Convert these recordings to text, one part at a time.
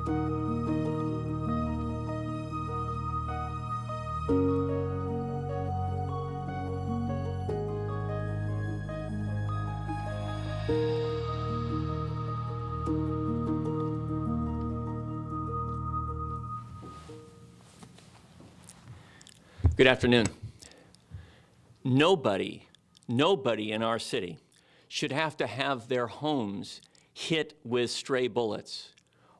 Good afternoon. Nobody in our city should have to have their homes hit with stray bullets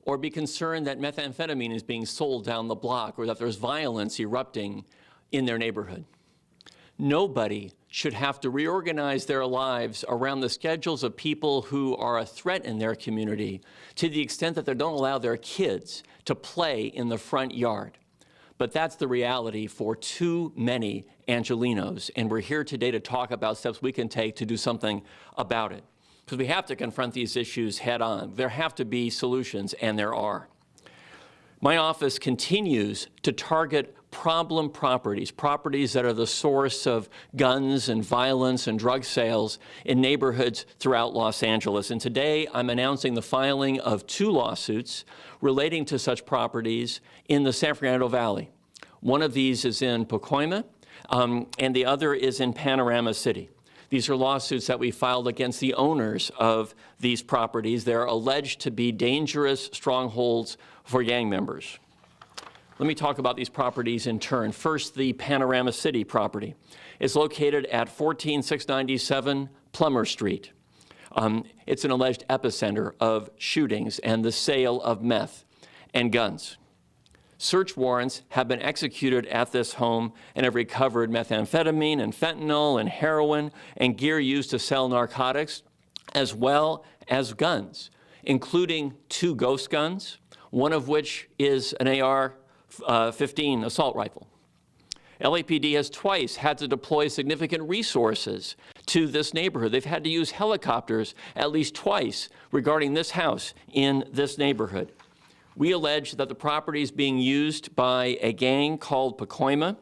or be concerned that methamphetamine is being sold down the block or that there's violence erupting in their neighborhood. Nobody should have to reorganize their lives around the schedules of people who are a threat in their community to the extent that they don't allow their kids to play in the front yard. But that's the reality for too many Angelenos, and we're here today to talk about steps we can take to do something about it. Because we have to confront these issues head on. There have to be solutions, and there are. My office continues to target problem properties that are the source of guns and violence and drug sales in neighborhoods throughout Los Angeles. And today I'm announcing the filing of 2 lawsuits relating to such properties in the San Fernando Valley. One of these is in Pacoima, and the other is in Panorama City. These are lawsuits that we filed against the owners of these properties. They're alleged to be dangerous strongholds for gang members. Let me talk about these properties in turn. First, the Panorama City property is located at 14697 Plummer Street. It's an alleged epicenter of shootings and the sale of meth and guns. Search warrants have been executed at this home and have recovered methamphetamine and fentanyl and heroin and gear used to sell narcotics, as well as guns, including 2 ghost guns, one of which is an AR-15 assault rifle. LAPD has twice had to deploy significant resources to this neighborhood. They've had to use helicopters at least twice regarding this house in this neighborhood. We allege that the property is being used by a gang called Pacoima.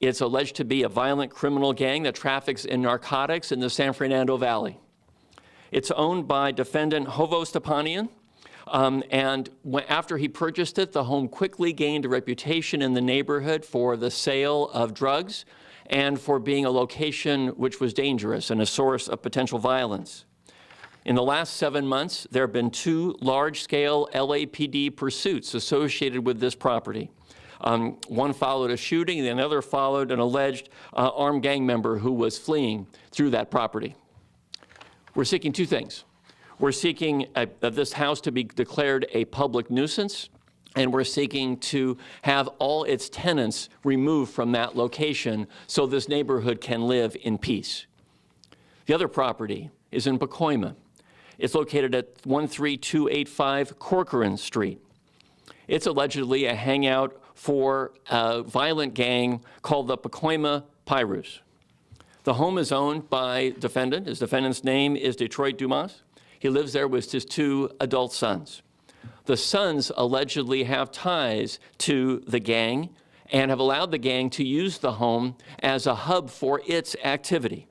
It's alleged to be a violent criminal gang that traffics in narcotics in the San Fernando Valley. It's owned by defendant Hovo Stepanian, and after he purchased it, the home quickly gained a reputation in the neighborhood for the sale of drugs and for being a location which was dangerous and a source of potential violence. In the last 7 months, there have been 2 large-scale LAPD pursuits associated with this property. One followed a shooting, and another followed an alleged armed gang member who was fleeing through that property. We're seeking 2 things. We're seeking this house to be declared a public nuisance, and we're seeking to have all its tenants removed from that location so this neighborhood can live in peace. The other property is in Pacoima. It's located at 13285 Corcoran Street. It's allegedly a hangout for a violent gang called the Pacoima Pyrus. The home is owned by defendant. His defendant's name is Detroit Dumas. He lives there with his 2 adult sons. The sons allegedly have ties to the gang and have allowed the gang to use the home as a hub for its activity.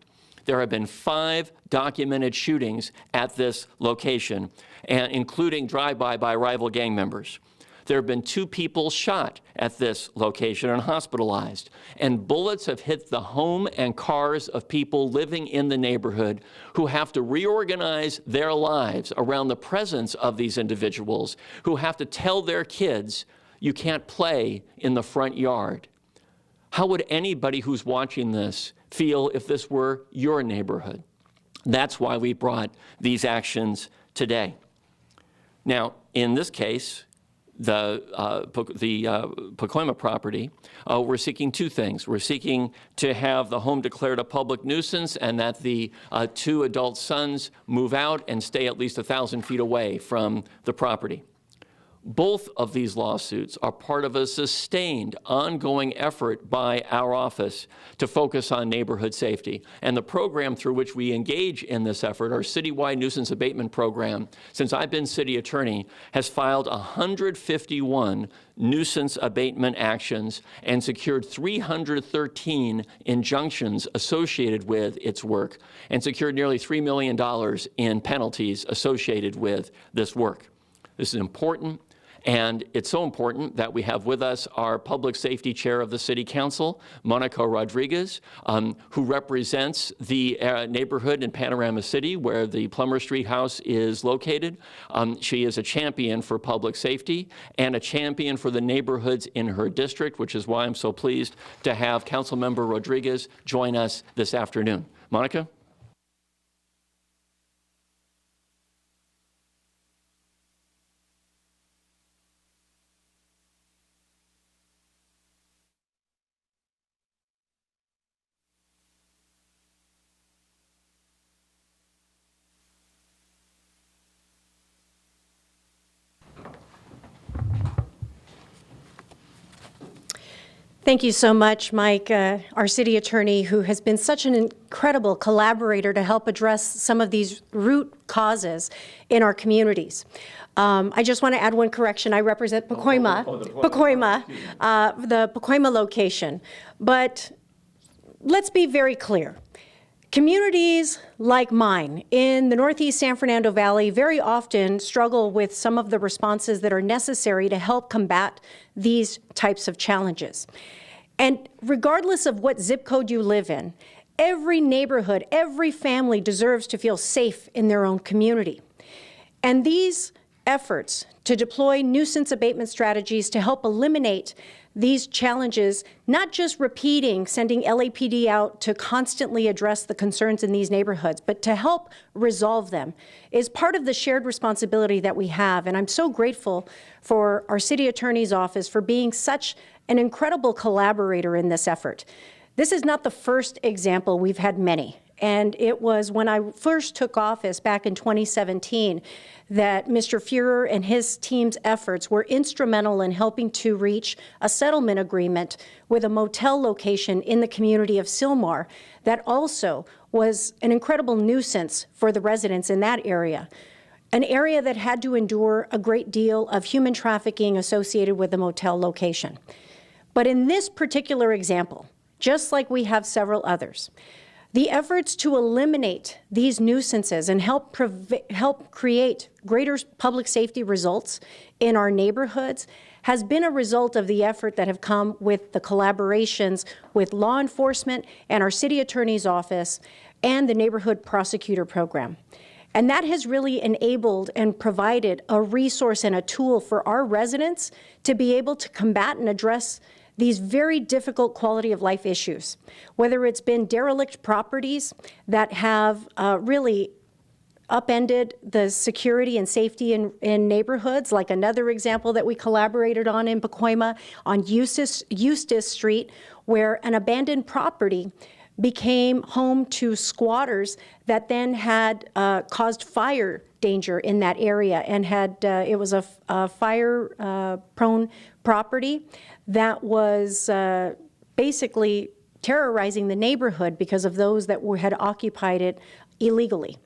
There have been 5 documented shootings at this location, and including drive-by by rival gang members. There have been 2 people shot at this location and hospitalized, and bullets have hit the home and cars of people living in the neighborhood who have to reorganize their lives around the presence of these individuals, who have to tell their kids, you can't play in the front yard. How would anybody who's watching this feel if this were your neighborhood? That's why we brought these actions today. Now, in this case, the Pacoima property, we're seeking 2 things. We're seeking to have the home declared a public nuisance and that the 2 adult sons move out and stay at least 1,000 feet away from the property. Both of these lawsuits are part of a sustained, ongoing effort by our office to focus on neighborhood safety. And the program through which we engage in this effort, our citywide nuisance abatement program, since I've been city attorney, has filed 151 nuisance abatement actions and secured 313 injunctions associated with its work, and secured nearly $3 million in penalties associated with this work. This is important, And it's so important that we have with us our Public Safety Chair of the City Council, Monica Rodriguez, who represents the neighborhood in Panorama City where the Plummer Street House is located. She is a champion for public safety and a champion for the neighborhoods in her district, which is why I'm so pleased to have Councilmember Rodriguez join us this afternoon. Monica? Thank you so much, Mike, our city attorney, who has been such an incredible collaborator to help address some of these root causes in our communities. I just want to add one correction. I represent Pacoima, the Pacoima location. But let's be very clear. Communities like mine in the Northeast San Fernando Valley very often struggle with some of the responses that are necessary to help combat these types of challenges. And regardless of what zip code you live in, every neighborhood, every family deserves to feel safe in their own community. And these efforts to deploy nuisance abatement strategies to help eliminate these challenges, not just repeating, sending LAPD out to constantly address the concerns in these neighborhoods, but to help resolve them, is part of the shared responsibility that we have. And I'm so grateful for our city attorney's office for being such an incredible collaborator in this effort. This is not the first example. We've had many. And it was when I first took office back in 2017 that Mr. Feuer and his team's efforts were instrumental in helping to reach a settlement agreement with a motel location in the community of Sylmar that also was an incredible nuisance for the residents in that area. An area that had to endure a great deal of human trafficking associated with the motel location. But in this particular example, just like we have several others, the efforts to eliminate these nuisances and help create greater public safety results in our neighborhoods has been a result of the effort that have come with the collaborations with law enforcement and our city attorney's office and the neighborhood prosecutor program. And that has really enabled and provided a resource and a tool for our residents to be able to combat and address these very difficult quality of life issues, whether it's been derelict properties that have really upended the security and safety in neighborhoods, like another example that we collaborated on in Pacoima on Eustis Street, where an abandoned property became home to squatters that then had caused fire danger in that area and had, it was a fire-prone property that was basically terrorizing the neighborhood because of those that had occupied it illegally.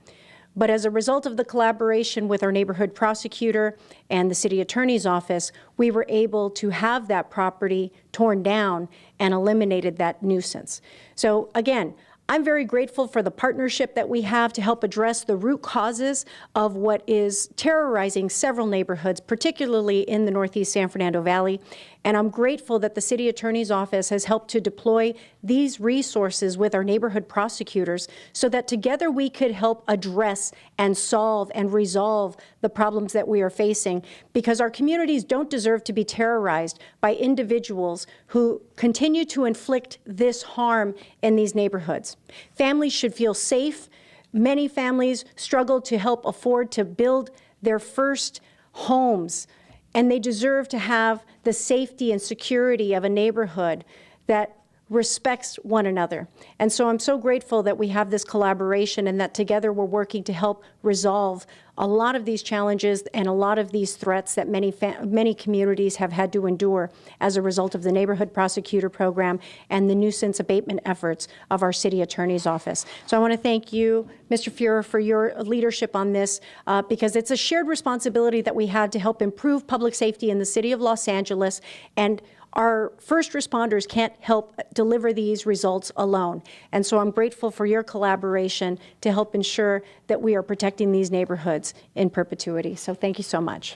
But as a result of the collaboration with our neighborhood prosecutor and the city attorney's office, we were able to have that property torn down and eliminated that nuisance. So again, I'm very grateful for the partnership that we have to help address the root causes of what is terrorizing several neighborhoods, particularly in the Northeast San Fernando Valley. And I'm grateful that the city attorney's office has helped to deploy these resources with our neighborhood prosecutors so that together we could help address and solve and resolve the problems that we are facing, because our communities don't deserve to be terrorized by individuals who continue to inflict this harm in these neighborhoods. Families should feel safe. Many families struggle to help afford to build their first homes, and they deserve to have the safety and security of a neighborhood that respects one another. And so I'm so grateful that we have this collaboration and that together we're working to help resolve a lot of these challenges and a lot of these threats that many communities have had to endure as a result of the neighborhood prosecutor program and the nuisance abatement efforts of our city attorney's office. So I want to thank you, Mr. Feuer, for your leadership on this because it's a shared responsibility that we had to help improve public safety in the city of Los Angeles, and our first responders can't help deliver these results alone. And so I'm grateful for your collaboration to help ensure that we are protecting these neighborhoods in perpetuity. So thank you so much.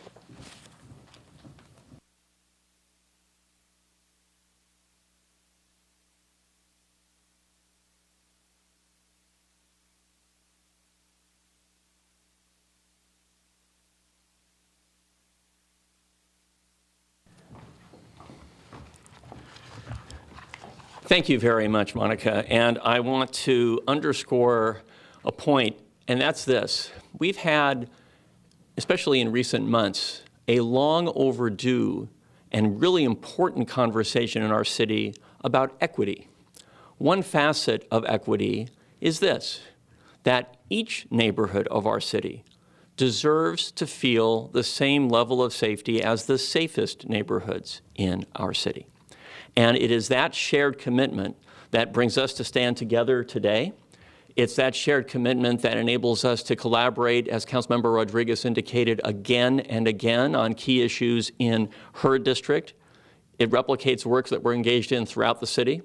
Thank you very much, Monica. And I want to underscore a point, and that's this. We've had, especially in recent months, a long overdue and really important conversation in our city about equity. One facet of equity is this, that each neighborhood of our city deserves to feel the same level of safety as the safest neighborhoods in our city. And it is that shared commitment that brings us to stand together today. It's that shared commitment that enables us to collaborate, as Councilmember Rodriguez indicated, again and again on key issues in her district. It replicates work that we're engaged in throughout the city.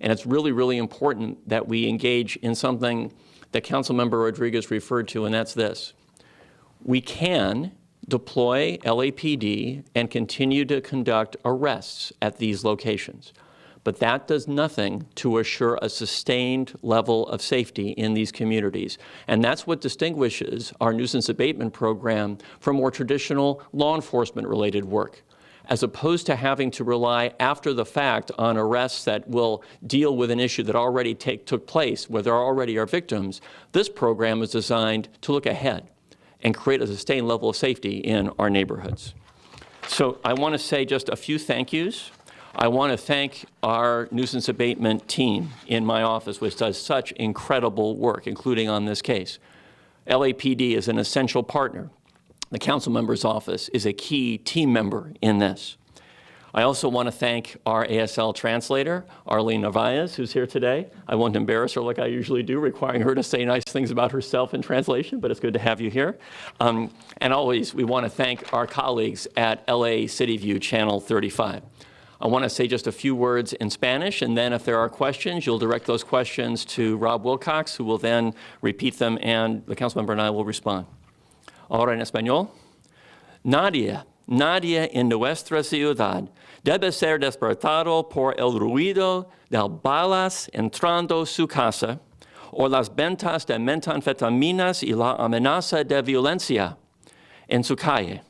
And it's really, really important that we engage in something that Councilmember Rodriguez referred to, and that's this. We can deploy LAPD and continue to conduct arrests at these locations. But that does nothing to assure a sustained level of safety in these communities. And that's what distinguishes our nuisance abatement program from more traditional law enforcement-related work. As opposed to having to rely after the fact on arrests that will deal with an issue that already took place, where there already are victims, this program is designed to look ahead and create a sustained level of safety in our neighborhoods. So I want to say just a few thank yous. I want to thank our nuisance abatement team in my office, which does such incredible work, including on this case. LAPD is an essential partner. The council member's office is a key team member in this. I also want to thank our ASL translator, Arlene Narvaez, who's here today. I won't embarrass her like I usually do, requiring her to say nice things about herself in translation, but it's good to have you here. And always, we want to thank our colleagues at LA City View Channel 35. I want to say just a few words in Spanish, and then if there are questions, you'll direct those questions to Rob Wilcox, who will then repeat them, and the council member and I will respond. Ahora en español. Nadie en nuestra ciudad debe ser despertado por el ruido de balas entrando su casa o las ventas de metanfetaminas y la amenaza de violencia en su calle.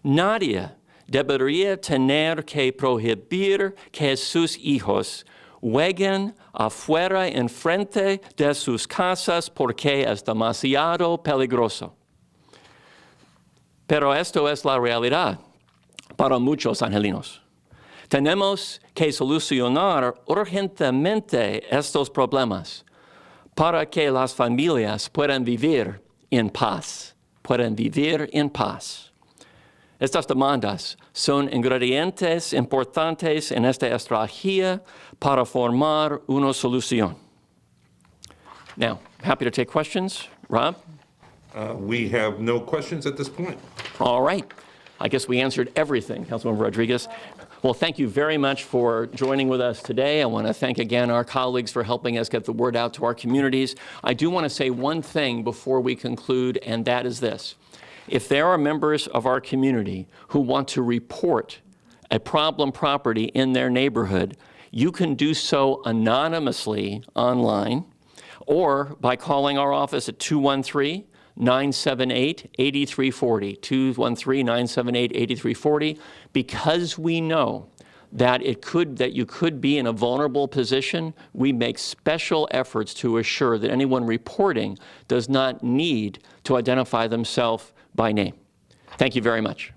Nadie debería tener que prohibir que sus hijos jueguen afuera en frente de sus casas porque es demasiado peligroso. Pero esto es la realidad para muchos angelinos. Tenemos que solucionar urgentemente estos problemas para que las familias puedan vivir en paz. Estas demandas son ingredientes importantes en esta estrategia para formar una solución. Now, happy to take questions. Rob? We have no questions at this point. All right. I guess we answered everything, Councilmember Rodriguez. Well, thank you very much for joining with us today. I want to thank again our colleagues for helping us get the word out to our communities. I do want to say one thing before we conclude, and that is this. If there are members of our community who want to report a problem property in their neighborhood, you can do so anonymously online or by calling our office at 213-978-8340, 213-978-8340, because we know that you could be in a vulnerable position. We make special efforts to assure that anyone reporting does not need to identify themselves by name. Thank you very much.